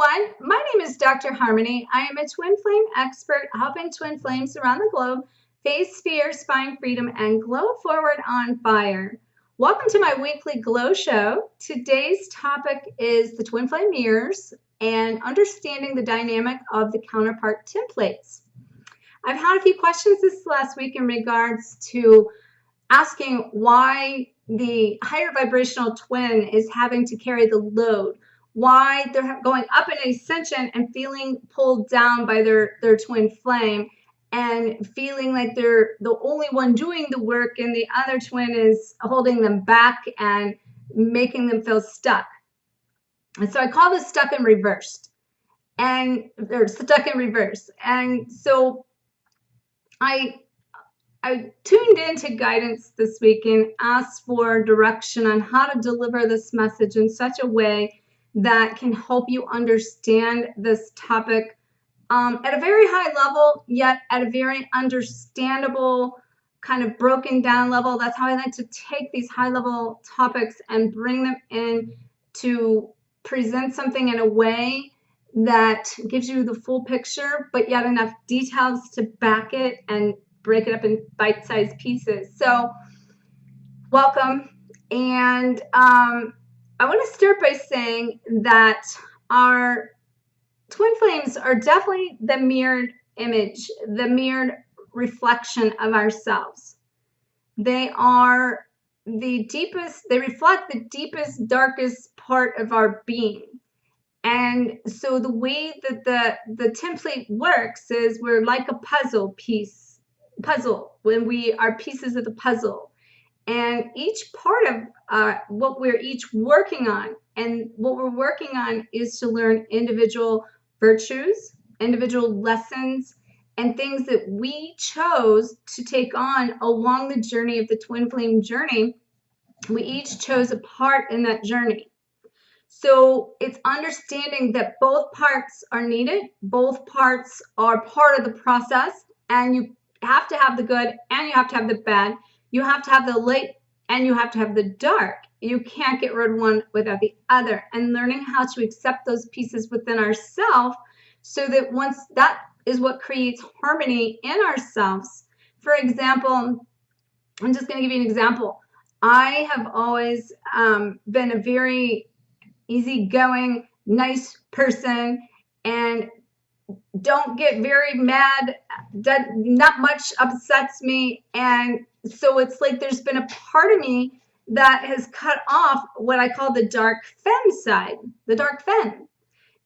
everyone. My name is Dr. Harmony. I am a twin flame expert helping twin flames around the globe face fear, find freedom, and glow forward on fire. Welcome to my weekly glow show. Today's topic is the twin flame mirrors and understanding the dynamic of the counterpart templates. I've had a few questions this last week in regards to asking why the higher vibrational twin is having to carry the load, why they're going up in ascension and feeling pulled down by their twin flame and feeling like they're the only one doing the work and the other twin is holding them back and making them feel stuck. And so I call this stuck and reversed, or stuck in reverse. And so I tuned into guidance this week and asked for direction on how to deliver this message in such a way that can help you understand this topic at a very high level, yet at a very understandable, kind of broken down level. That's how I like to take these high level topics and bring them in to present something in a way that gives you the full picture, but yet enough details to back it and break it up in bite-sized pieces. So welcome. And I want to start by saying that our twin flames are definitely the mirrored image, the mirrored reflection of ourselves. They are the deepest, they reflect the deepest, darkest part of our being. And so the way that the template works is we're like a puzzle when we are pieces of the puzzle. And each part of what we're each working on, and what we're working on is to learn individual virtues, individual lessons, and things that we chose to take on along the journey of the twin flame journey. We each chose a part in that journey. So it's understanding that both parts are needed, both parts are part of the process, and you have to have the good and you have to have the bad. You have to have the light and you have to have the dark. You can't get rid of one without the other. And learning how to accept those pieces within ourselves, so that once that is what creates harmony in ourselves. For example, I'm just going to give you an example. I have always been a very easygoing, nice person, and don't get very mad. Not much upsets me. And so it's like there's been a part of me that has cut off what I call the dark femme side, the dark femme,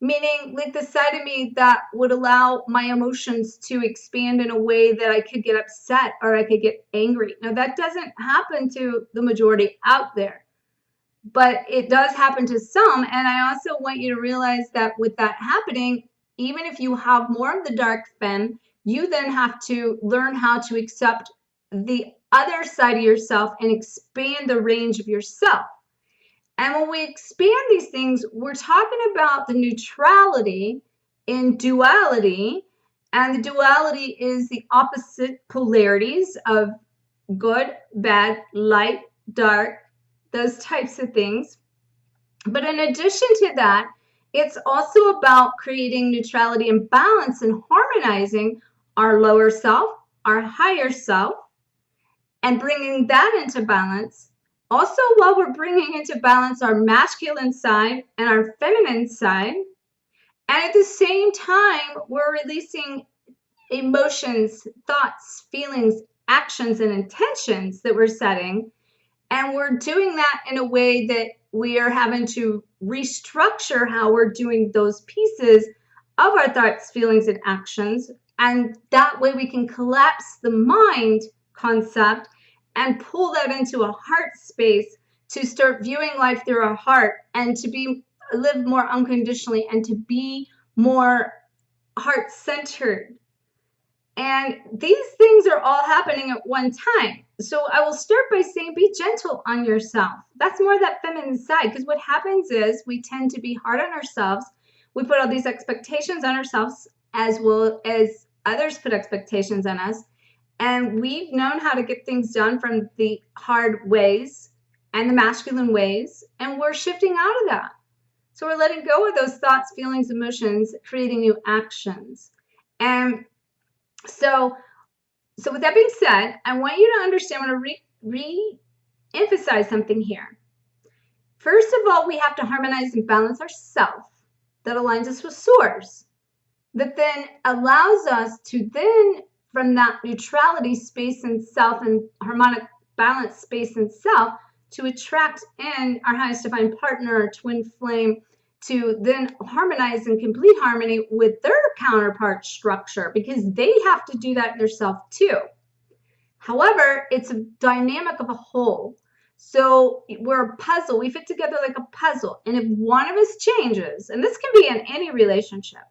meaning like the side of me that would allow my emotions to expand in a way that I could get upset or I could get angry. Now that doesn't happen to the majority out there, but it does happen to some. And I also want you to realize that with that happening, even if you have more of the dark femme, you then have to learn how to accept the other side of yourself and expand the range of yourself. And when we expand these things, we're talking about the neutrality in duality. And the duality is the opposite polarities of good, bad, light, dark, those types of things. But in addition to that, it's also about creating neutrality and balance and harmonizing our lower self, our higher self, and bringing that into balance. Also, while we're bringing into balance our masculine side and our feminine side, and at the same time, we're releasing emotions, thoughts, feelings, actions, and intentions that we're setting. And we're doing that in a way that we are having to restructure how we're doing those pieces of our thoughts, feelings, and actions. And that way we can collapse the mind concept and pull that into a heart space to start viewing life through our heart and to live more unconditionally and to be more heart-centered. And these things are all happening at one time. So I will start by saying be gentle on yourself. That's more that feminine side, because what happens is we tend to be hard on ourselves. We put all these expectations on ourselves as well as others put expectations on us. And we've known how to get things done from the hard ways and the masculine ways, and we're shifting out of that. So we're letting go of those thoughts, feelings, emotions, creating new actions. And so with that being said, I want you to understand, I want to re-emphasize something here. First of all, we have to harmonize and balance ourselves. That aligns us with source. That then allows us to then, from that neutrality space and self and harmonic balance space and self, to attract in our highest divine partner, our twin flame, to then harmonize in complete harmony with their counterpart structure, because they have to do that in their self too. However, it's a dynamic of a whole. So we're a puzzle. We fit together like a puzzle. And if one of us changes, and this can be in any relationship,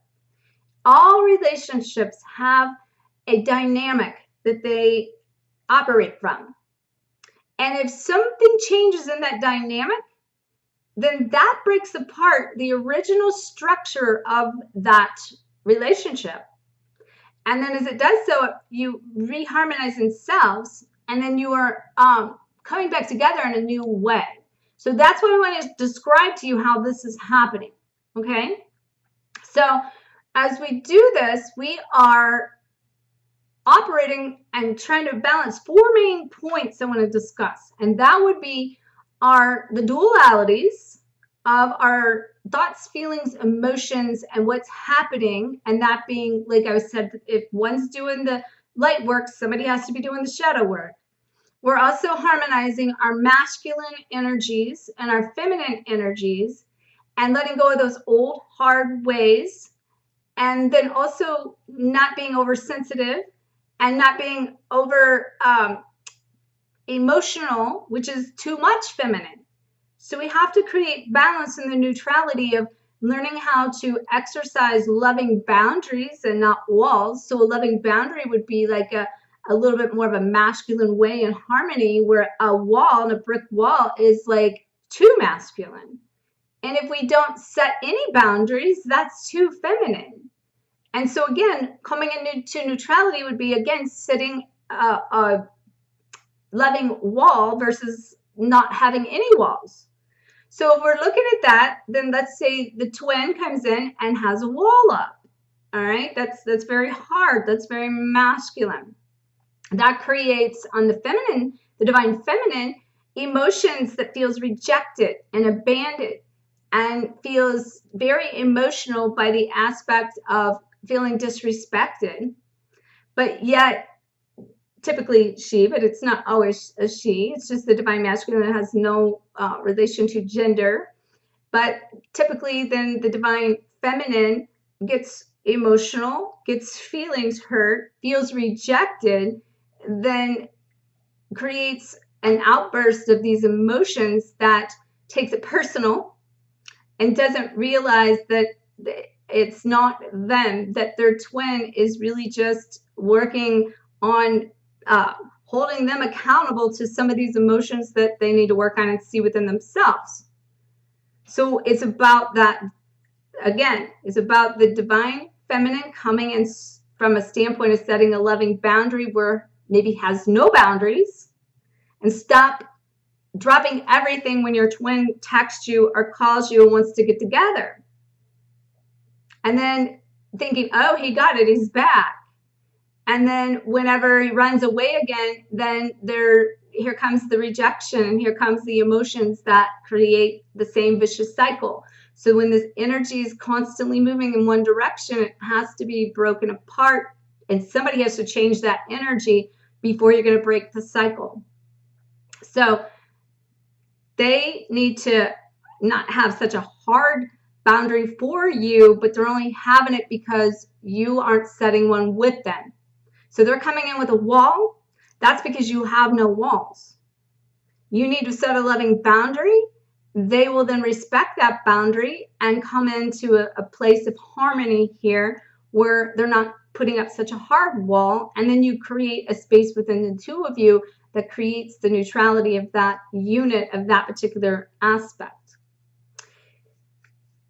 all relationships have a dynamic that they operate from. And if something changes in that dynamic, then that breaks apart the original structure of that relationship. And then as it does so, you reharmonize in selves, and then you are coming back together in a new way. So that's what I want to describe to you how this is happening, okay? So as we do this, we are operating and trying to balance four main points I want to discuss. And that would be the dualities of our thoughts, feelings, emotions, and what's happening. And that being, like I said, if one's doing the light work, somebody has to be doing the shadow work. We're also harmonizing our masculine energies and our feminine energies and letting go of those old, hard ways. And then also not being oversensitive and not being over emotional, which is too much feminine. So we have to create balance in the neutrality of learning how to exercise loving boundaries and not walls. So a loving boundary would be like a little bit more of a masculine way in harmony, where a wall and a brick wall is like too masculine. And if we don't set any boundaries, that's too feminine. And so again, coming into neutrality would be, again, setting a loving wall versus not having any walls. So if we're looking at that, then let's say the twin comes in and has a wall up. All right, that's very hard. That's very masculine. That creates on the feminine, the divine feminine, emotions that feels rejected and abandoned and feels very emotional by the aspect of feeling disrespected. But yet, typically she, but it's not always a she. It's just the divine masculine that has no relation to gender. But typically then the divine feminine gets emotional, gets feelings hurt, feels rejected, then creates an outburst of these emotions that takes it personal and doesn't realize that it's not them, that their twin is really just working on holding them accountable to some of these emotions that they need to work on and see within themselves. So it's about that, again, it's about the divine feminine coming in from a standpoint of setting a loving boundary where maybe has no boundaries, and stop dropping everything when your twin texts you or calls you and wants to get together. And then thinking, oh, he got it, he's back. And then whenever he runs away again, then here comes the rejection, and here comes the emotions that create the same vicious cycle. So when this energy is constantly moving in one direction, it has to be broken apart, and somebody has to change that energy before you're going to break the cycle. So they need to not have such a hard boundary for you, but they're only having it because you aren't setting one with them. So they're coming in with a wall. That's because you have no walls. You need to set a loving boundary. They will then respect that boundary and come into a place of harmony here where they're not putting up such a hard wall. And then you create a space within the two of you that creates the neutrality of that unit of that particular aspect.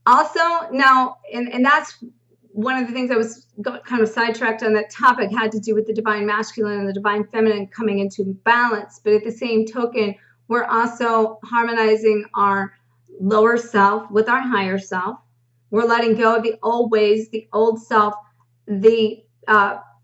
Also, now, and that's one of the things I was kind of sidetracked on that topic, had to do with the divine masculine and the divine feminine coming into balance. But at the same token, we're also harmonizing our lower self with our higher self. We're letting go of the old ways, the old self, the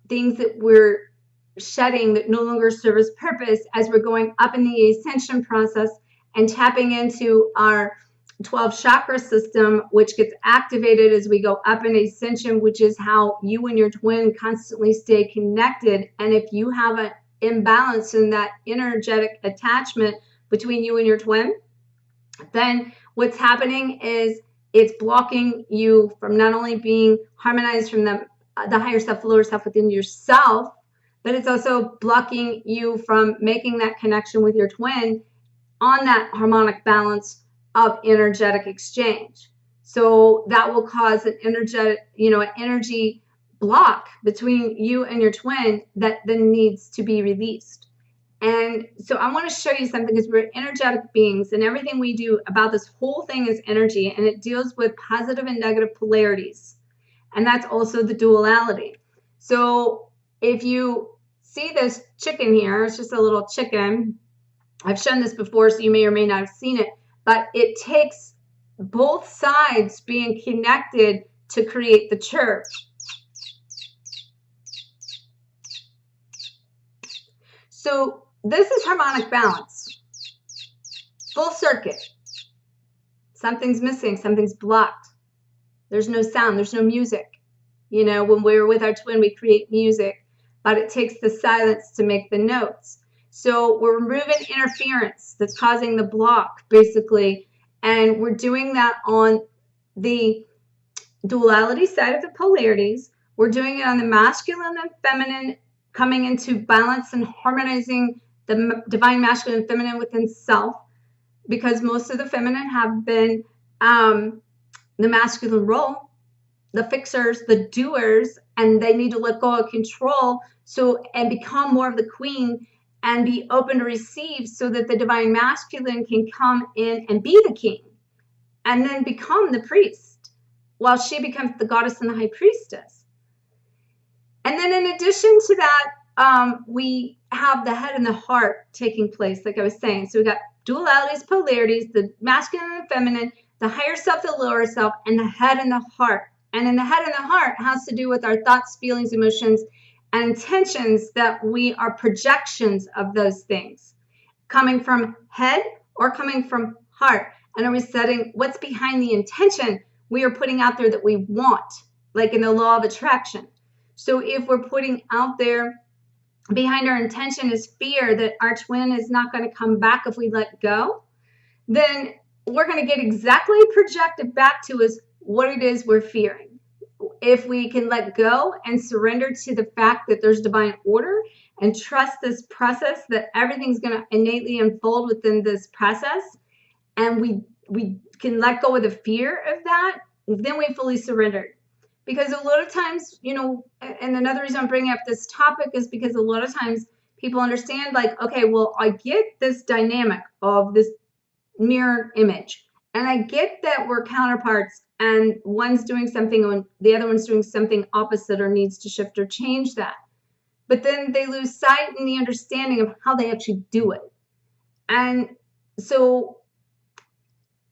things that we're shedding that no longer serve us purpose as we're going up in the ascension process and tapping into our 12 chakra system, which gets activated as we go up in ascension, which is how you and your twin constantly stay connected. And if you have an imbalance in that energetic attachment between you and your twin, then what's happening is it's blocking you from not only being harmonized from the higher self, lower self within yourself, but it's also blocking you from making that connection with your twin on that harmonic balance of energetic exchange. So that will cause an energetic, an energy block between you and your twin that then needs to be released. And so I want to show you something, because we're energetic beings and everything we do about this whole thing is energy, and it deals with positive and negative polarities. And that's also the duality. So if you see this chicken here, it's just a little chicken. I've shown this before, so you may or may not have seen it, but it takes both sides being connected to create the chirp. So this is harmonic balance, full circuit. Something's missing, something's blocked. There's no sound, there's no music. When we're with our twin, we create music, but it takes the silence to make the notes. So we're removing interference that's causing the block, basically, and we're doing that on the duality side of the polarities. We're doing it on the masculine and feminine, coming into balance and harmonizing the divine masculine and feminine within self, because most of the feminine have been the masculine role, the fixers, the doers, and they need to let go of control and become more of the queen and be open to receive, so that the divine masculine can come in and be the king and then become the priest, while she becomes the goddess and the high priestess. And then in addition to that, we have the head and the heart taking place, like I was saying. So we got dualities, polarities, the masculine and feminine, the higher self, the lower self, and the head and the heart. And in the head and the heart has to do with our thoughts, feelings, emotions, and intentions, that we are projections of those things, coming from head or coming from heart. And are we setting what's behind the intention we are putting out there that we want, like in the law of attraction? So if we're putting out there, behind our intention is fear that our twin is not going to come back if we let go, then we're going to get exactly projected back to us what it is we're fearing. If we can let go and surrender to the fact that there's divine order and trust this process, that everything's going to innately unfold within this process, and we can let go of the fear of that, then we fully surrendered. Because a lot of times, and another reason I'm bringing up this topic is because a lot of times people understand, like, okay, well, I get this dynamic of this mirror image, and I get that we're counterparts, and one's doing something and the other one's doing something opposite or needs to shift or change that. But then they lose sight in the understanding of how they actually do it. And so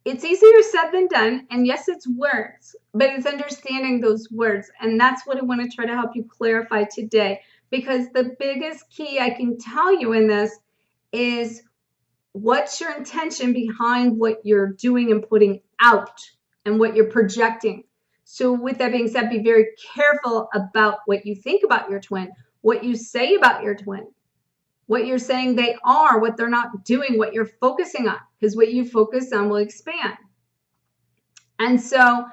it's easier said than done. And yes, it's words, but it's understanding those words. And that's what I want to try to help you clarify today. Because the biggest key I can tell you in this is, what's your intention behind what you're doing and putting out and what you're projecting? So with that being said, be very careful about what you think about your twin, what you say about your twin, what you're saying they are, what they're not doing, what you're focusing on, because what you focus on will expand. And so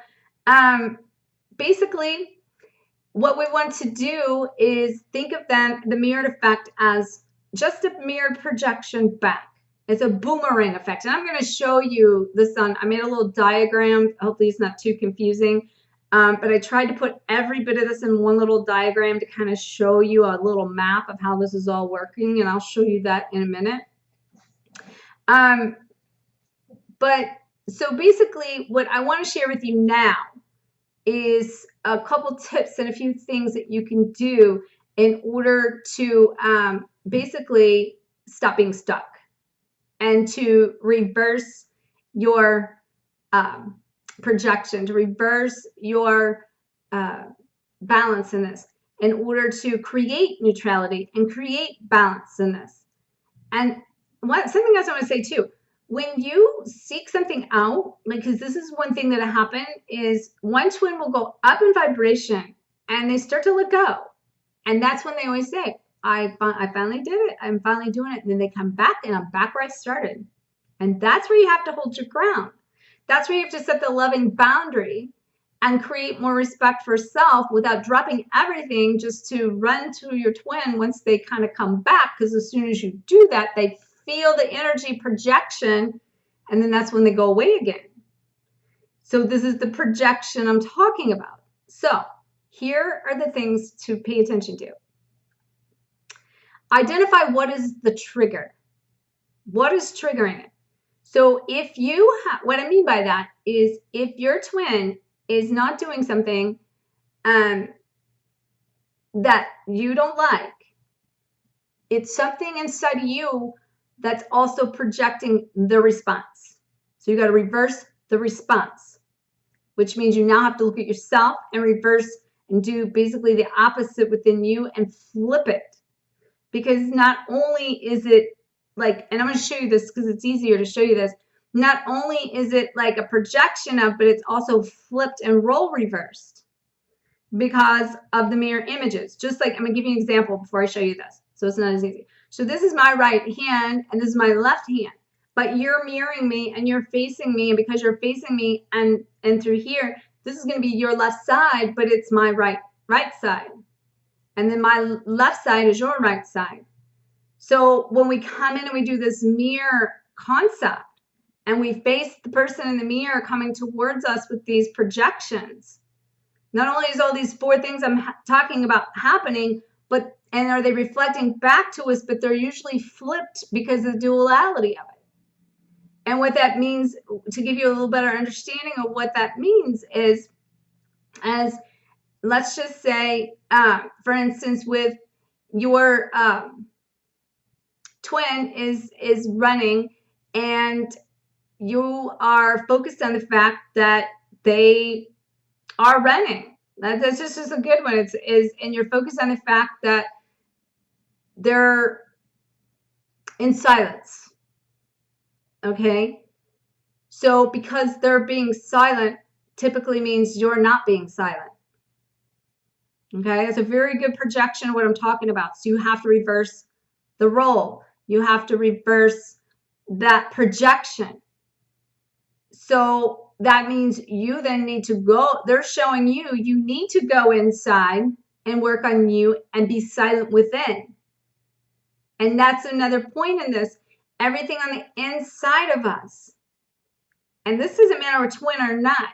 basically what we want to do is think of the mirrored effect as just a mirrored projection back. It's a boomerang effect. And I'm going to show you this on, I made a little diagram. Hopefully it's not too confusing. But I tried to put every bit of this in one little diagram to kind of show you a little map of how this is all working. And I'll show you that in a minute. But so basically what I want to share with you now is a couple tips and a few things that you can do in order to basically stop being stuck and to reverse your projection, to reverse your balance in this, in order to create neutrality and create balance in this. And something else I want to say too, when you seek something out, like, because this is one thing that happened, is one twin will go up in vibration and they start to let go. And that's when they always say, I finally did it. I'm finally doing it. And then they come back and I'm back where I started. And that's where you have to hold your ground. That's where you have to set the loving boundary and create more respect for self without dropping everything just to run to your twin once they kind of come back. Because as soon as you do that, they feel the energy projection, and then that's when they go away again. So this is the projection I'm talking about. So here are the things to pay attention to. Identify what is the trigger. What is triggering it? So if you what I mean by that is, if your twin is not doing something that you don't like, it's something inside of you that's also projecting the response. So you got to reverse the response, which means you now have to look at yourself and reverse and do basically the opposite within you and flip it. Because not only is it like, and I'm going to show you this because it's easier to show you this, not only is it like a projection of, but it's also flipped and role reversed because of the mirror images. Just like, I'm going to give you an example before I show you this, so it's not as easy. So this is my right hand and this is my left hand, but you're mirroring me and you're facing me, and because you're facing me and through here, this is going to be your left side, but it's my right side. And then my left side is your right side. So when we come in and we do this mirror concept and we face the person in the mirror coming towards us with these projections, not only is all these 4 things I'm talking about happening, but and are they reflecting back to us, but they're usually flipped because of the duality of it. And what that means, to give you a little better understanding of what that means, is, as let's just say, for instance, with your twin is running and you are focused on the fact that they are running. That's just a good one. And you're focused on the fact that they're in silence. Okay? So because they're being silent typically means you're not being silent. Okay? That's a very good projection of what I'm talking about. So you have to reverse the role. You have to reverse that projection. So that means you then need to go, they're showing you, you need to go inside and work on you and be silent within. And that's another point in this. Everything on the inside of us, and this doesn't matter we're twin or not,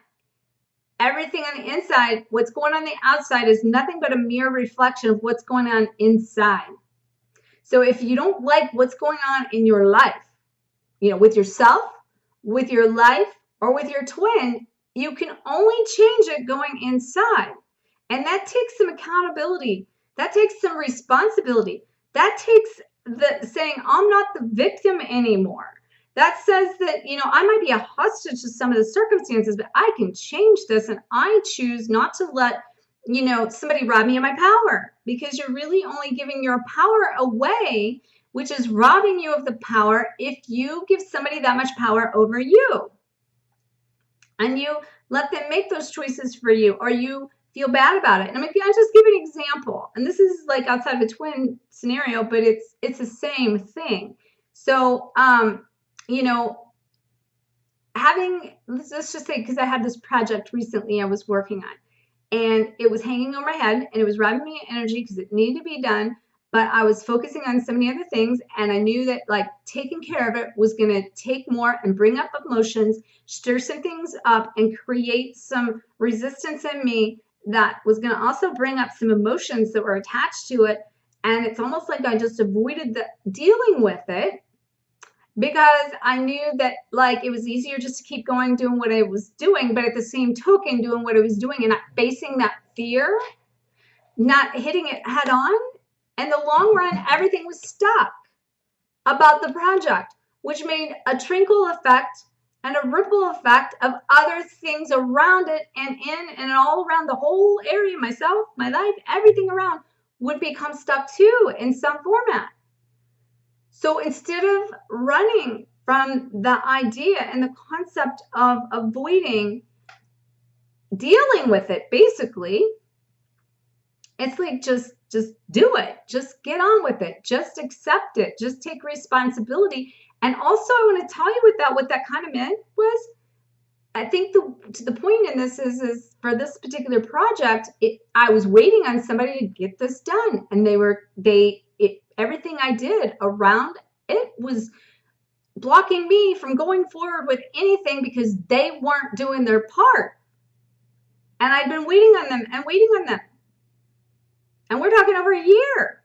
everything on the inside, what's going on the outside is nothing but a mere reflection of what's going on inside. So if you don't like what's going on in your life, you know, with yourself, with your life, or with your twin, you can only change it going inside. And that takes some accountability. That takes some responsibility. That takes the saying, I'm not the victim anymore. That says that, you know, I might be a hostage to some of the circumstances, but I can change this, and I choose not to let, you know, somebody rob me of my power, because you're really only giving your power away, which is robbing you of the power if you give somebody that much power over you. And you let them make those choices for you, or you feel bad about it. And I'll just give an example. And this is like outside of a twin scenario, but it's the same thing. So, you know, let's just say, because I had this project recently I was working on, and it was hanging over my head, and it was robbing me of energy because it needed to be done. But I was focusing on so many other things, and I knew that like taking care of it was going to take more and bring up emotions, stir some things up, and create some resistance in me that was going to also bring up some emotions that were attached to it. And it's almost like I just avoided dealing with it, because I knew that like it was easier just to keep going doing what I was doing, but at the same token doing what I was doing and not facing that fear, not hitting it head on. In the long run, everything was stuck about the project, which made a trickle effect and a ripple effect of other things around it and in and all around the whole area, myself, my life, everything around would become stuck too in some format. So instead of running from the idea and the concept of avoiding dealing with it, basically, it's like just do it. Just get on with it. Just accept it. Just take responsibility. And also, I want to tell you what that kind of meant was, I think the point in this is for this particular project, I was waiting on somebody to get this done, and everything I did around it was blocking me from going forward with anything because they weren't doing their part. And I'd been waiting on them and waiting on them. And we're talking over a year.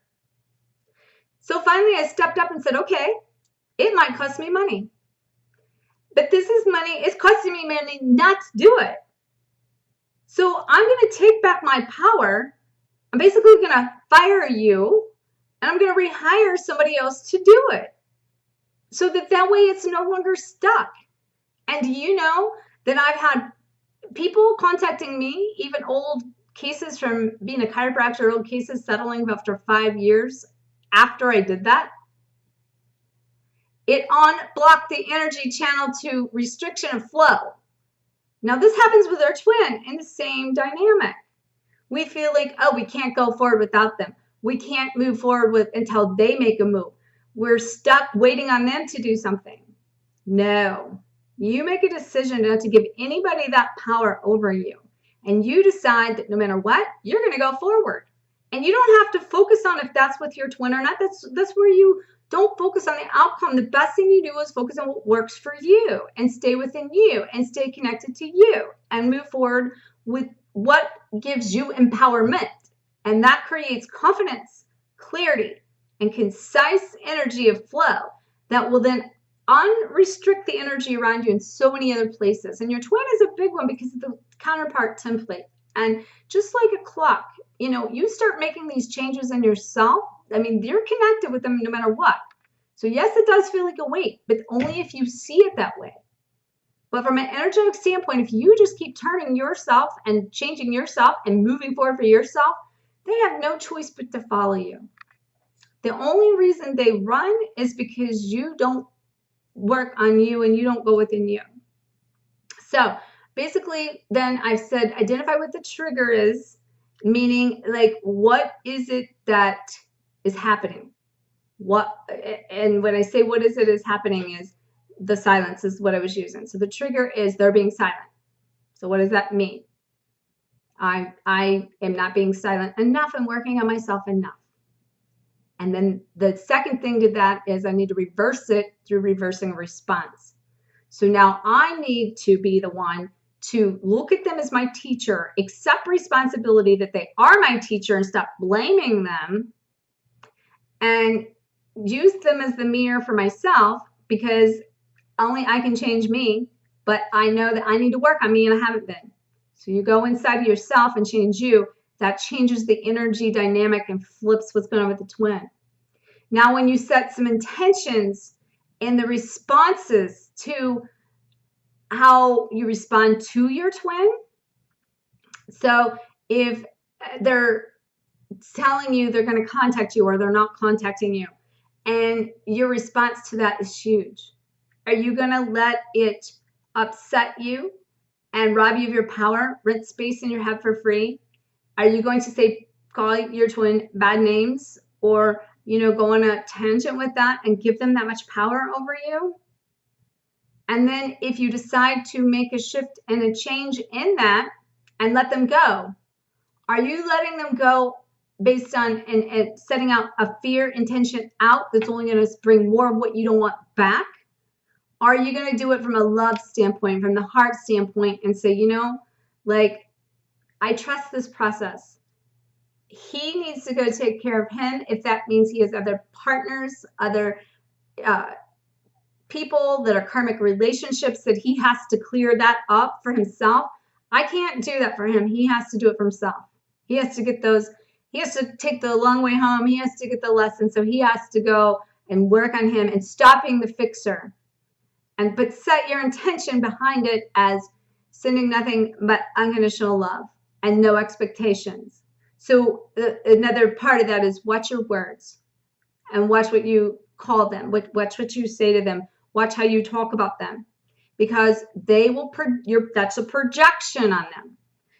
So finally I stepped up and said, okay, it might cost me money. But this is money, it's costing me money not to do it. So I'm going to take back my power. I'm basically going to fire you, and I'm going to rehire somebody else to do it. So that way it's no longer stuck. And do you know that I've had people contacting me, even old cases from being a chiropractor, old cases settling after 5 years after I did that? It unblocked the energy channel to restriction of flow. Now this happens with our twin in the same dynamic. We feel like, oh, we can't go forward without them. We can't move forward until they make a move. We're stuck waiting on them to do something. No, you make a decision not to give anybody that power over you. And you decide that no matter what, you're going to go forward. And you don't have to focus on if that's with your twin or not. That's where you don't focus on the outcome. The best thing you do is focus on what works for you and stay within you and stay connected to you and move forward with what gives you empowerment. And that creates confidence, clarity, and concise energy of flow that will then unrestrict the energy around you in so many other places. And your twin is a big one because of the counterpart template. And just like a clock, you start making these changes in yourself. I mean, you're connected with them no matter what. So yes, it does feel like a weight, but only if you see it that way. But from an energetic standpoint, if you just keep turning yourself and changing yourself and moving forward for yourself, they have no choice but to follow you. The only reason they run is because you don't work on you and you don't go within you. So basically, then I've said, identify what the trigger is, meaning like, what is it that is happening? And when I say what is it is happening is the silence is what I was using. So the trigger is they're being silent. So what does that mean? I am not being silent enough and working on myself enough. And then the second thing to that is I need to reverse it through reversing a response. So now I need to be the one to look at them as my teacher, accept responsibility that they are my teacher and stop blaming them, and use them as the mirror for myself, because only I can change me, but I know that I need to work on me and I haven't been. So you go inside of yourself and change you. That changes the energy dynamic and flips what's going on with the twin. Now, when you set some intentions in the responses to how you respond to your twin. So if they're telling you they're going to contact you or they're not contacting you, and your response to that is huge, are you going to let it upset you and rob you of your power, rent space in your head for free? Are you going to say, call your twin bad names, or, go on a tangent with that and give them that much power over you? And then if you decide to make a shift and a change in that and let them go, are you letting them go based on and setting out a fear intention out that's only going to bring more of what you don't want back? Are you going to do it from a love standpoint, from the heart standpoint, and say, I trust this process. He needs to go take care of him. If that means he has other partners, other people that are karmic relationships that he has to clear that up for himself. I can't do that for him. He has to do it for himself. He has to get those. He has to take the long way home. He has to get the lesson. So he has to go and work on him and stopping the fixer. but set your intention behind it as sending nothing but unconditional love and no expectations. So another part of that is watch your words and watch what you call them, watch what you say to them, watch how you talk about them, because they will that's a projection on them.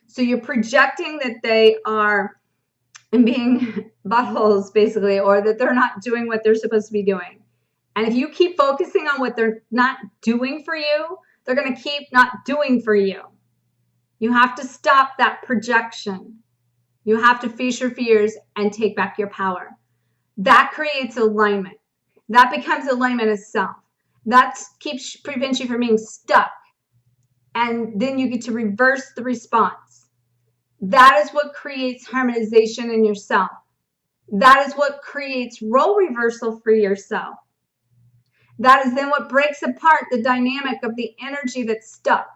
So you're projecting that they are being buttholes, basically, or that they're not doing what they're supposed to be doing. And if you keep focusing on what they're not doing for you, they're going to keep not doing for you. You have to stop that projection. You have to face your fears and take back your power. That creates alignment. That becomes alignment of self. That prevents you from being stuck. And then you get to reverse the response. That is what creates harmonization in yourself. That is what creates role reversal for yourself. That is then what breaks apart the dynamic of the energy that's stuck,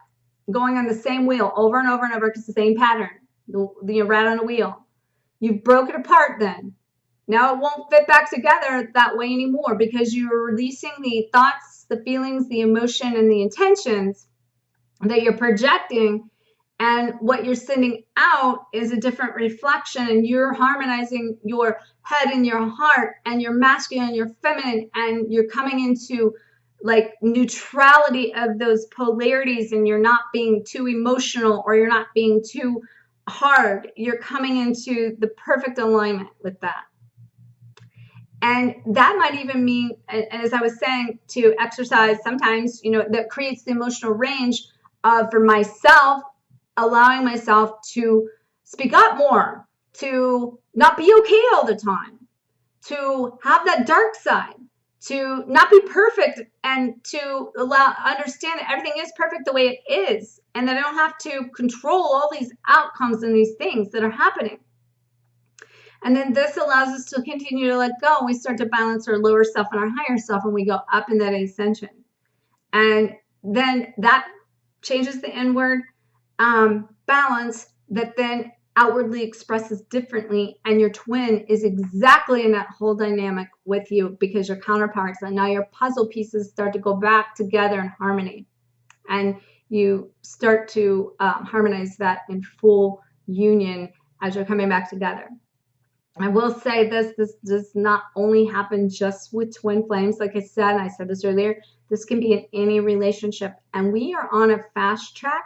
going on the same wheel over and over and over, because it's the same pattern, the rat on a wheel. You've broken apart then. Now it won't fit back together that way anymore, because you're releasing the thoughts, the feelings, the emotion, and the intentions that you're projecting, and what you're sending out is a different reflection, and you're harmonizing your head and your heart and your masculine and your feminine, and you're coming into like neutrality of those polarities, and you're not being too emotional or you're not being too hard. You're coming into the perfect alignment with that. And that might even mean, as I was saying, to exercise sometimes, that creates the emotional range of, for myself, allowing myself to speak up more, to not be okay all the time, to have that dark side, to not be perfect, and to understand that everything is perfect the way it is, and that I don't have to control all these outcomes and these things that are happening. And then this allows us to continue to let go. We start to balance our lower self and our higher self, and we go up in that ascension. And then that changes the inward balance that then outwardly expresses differently, and your twin is exactly in that whole dynamic with you, because you're counterparts, and now your puzzle pieces start to go back together in harmony, and you start to harmonize that in full union as you're coming back together. I will say this does not only happen just with twin flames. Like I said, and I said this earlier, this can be in any relationship, and we are on a fast track,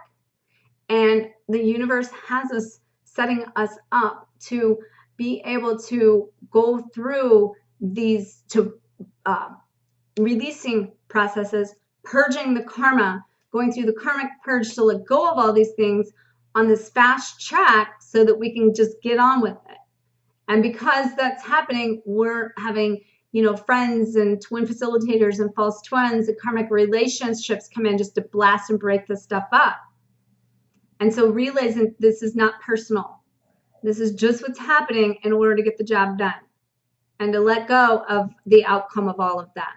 and the universe has us setting us up to be able to go through these, releasing processes, purging the karma, going through the karmic purge to let go of all these things on this fast track, so that we can just get on with it. And because that's happening, we're having, friends and twin facilitators and false twins and karmic relationships come in just to blast and break this stuff up. And so realizing this is not personal. This is just what's happening in order to get the job done, and to let go of the outcome of all of that.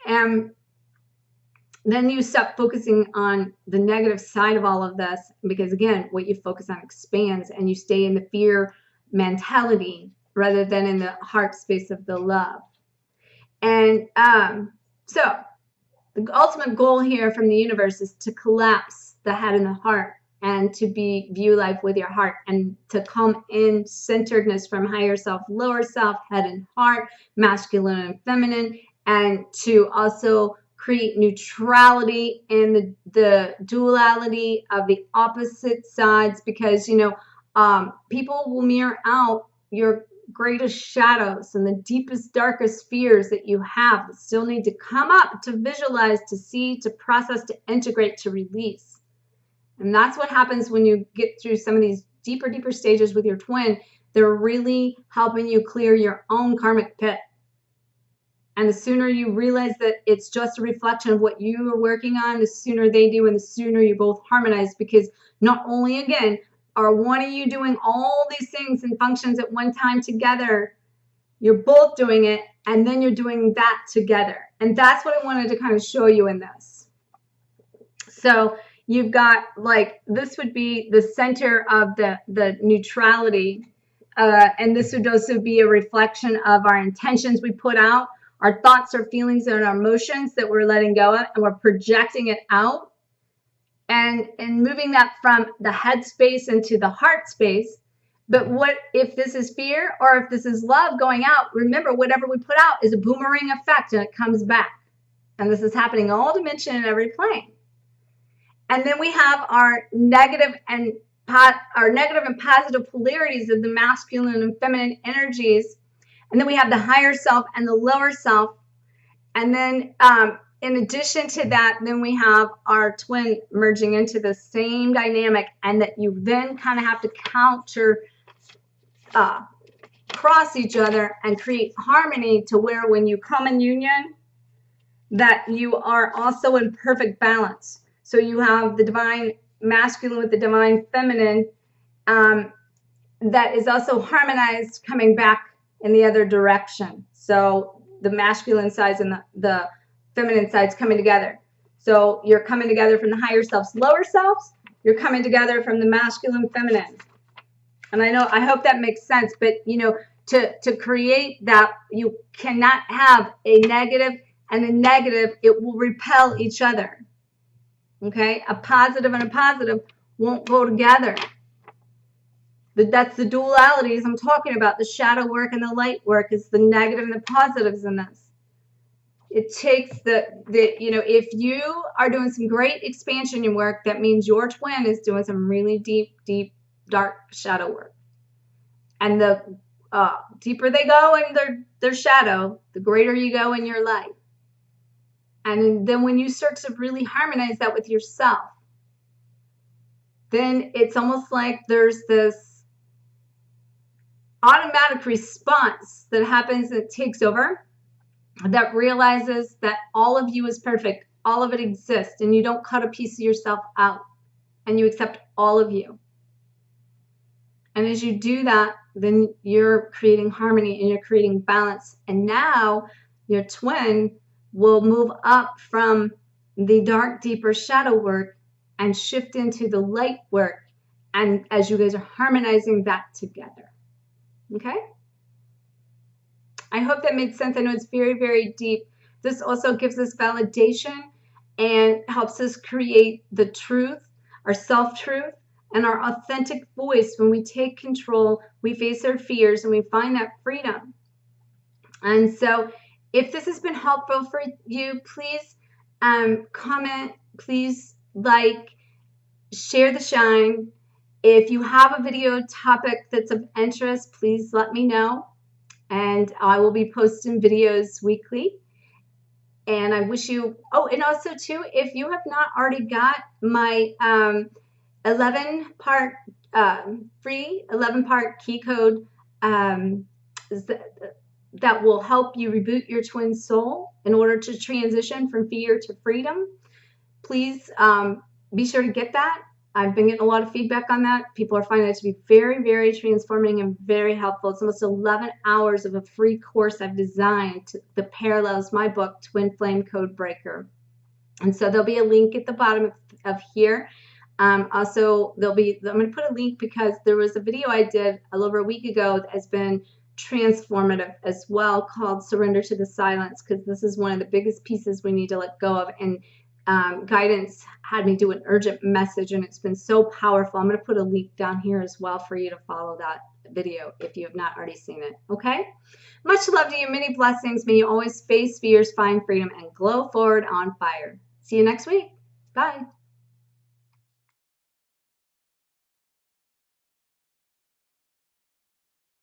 And then you stop focusing on the negative side of all of this, because again, what you focus on expands, and you stay in the fear mentality rather than in the heart space of the love. And so the ultimate goal here from the universe is to collapse the head and the heart, and to view life with your heart, and to come in centeredness from higher self, lower self, head and heart, masculine and feminine, and to also create neutrality in the duality of the opposite sides, because people will mirror out your greatest shadows and the deepest, darkest fears that you have that still need to come up, to visualize, to see, to process, to integrate, to release. And that's what happens when you get through some of these deeper stages with your twin. They're really helping you clear your own karmic pit. And the sooner you realize that it's just a reflection of what you are working on, the sooner they do, and the sooner you both harmonize. Because not only, again, are one of you doing all these things and functions at one time together, you're both doing it, and then you're doing that together. And that's what I wanted to kind of show you in this. So you've got, like, this would be the center of the neutrality, and this would also be a reflection of our intentions we put out, our thoughts, our feelings, and our emotions that we're letting go of, and we're projecting it out and moving that from the head space into the heart space. But what if this is fear or if this is love going out? Remember, whatever we put out is a boomerang effect and it comes back. And this is happening in all dimension in every plane. And then we have our negative and positive polarities of the masculine and feminine energies. And then we have the higher self and the lower self. And then in addition to that, then we have our twin merging into the same dynamic, and that you then kind of have to cross each other and create harmony to where when you come in union, that you are also in perfect balance. So you have the divine masculine with the divine feminine that is also harmonized coming back in the other direction. So the masculine sides and the feminine sides coming together. So you're coming together from the higher selves, lower selves. You're coming together from the masculine, feminine. And I hope that makes sense. But, you know, to create that, you cannot have a negative and a negative. It will repel each other. Okay? A positive and a positive won't go together. That's the dualities I'm talking about. The shadow work and the light work is the negative and the positives in this. It takes you know, if you are doing some great expansion work, that means your twin is doing some really deep, deep, dark shadow work. And the deeper they go in their shadow, the greater you go in your light. And then when you start to really harmonize that with yourself, then it's almost like there's this automatic response that happens, that takes over, that realizes that all of you is perfect, all of it exists, and you don't cut a piece of yourself out, and you accept all of you. And as you do that, then you're creating harmony and you're creating balance. And now your twin will move up from the dark, deeper shadow work and shift into the light work. And as you guys are harmonizing that together. Okay? I hope that made sense. I know it's very, very deep. This also gives us validation and helps us create the truth, our self-truth, and our authentic voice. When we take control, we face our fears, and we find that freedom. And so if this has been helpful for you, please comment, please like, share the shine. If you have a video topic that's of interest, please let me know. And I will be posting videos weekly. And I wish you, oh, and also too, if you have not already got my 11-part free 11-part key code that will help you reboot your twin soul in order to transition from fear to freedom, please be sure to get that. I've been getting a lot of feedback on that. People are finding it to be very, very transforming and very helpful. It's almost 11 hours of a free course I've designed that parallels my book, Twin Flame Code Breaker. And so there'll be a link at the bottom of here. Also, I'm going to put a link because there was a video I did a little over a week ago that has been transformative as well, called Surrender to the Silence, because this is one of the biggest pieces we need to let go of. And guidance had me do an urgent message, and it's been so powerful. I'm going to put a link down here as well for you to follow that video if you have not already seen it. Okay? Much love to you. Many blessings. May you always face fears, find freedom, and glow forward on fire. See you next week. Bye.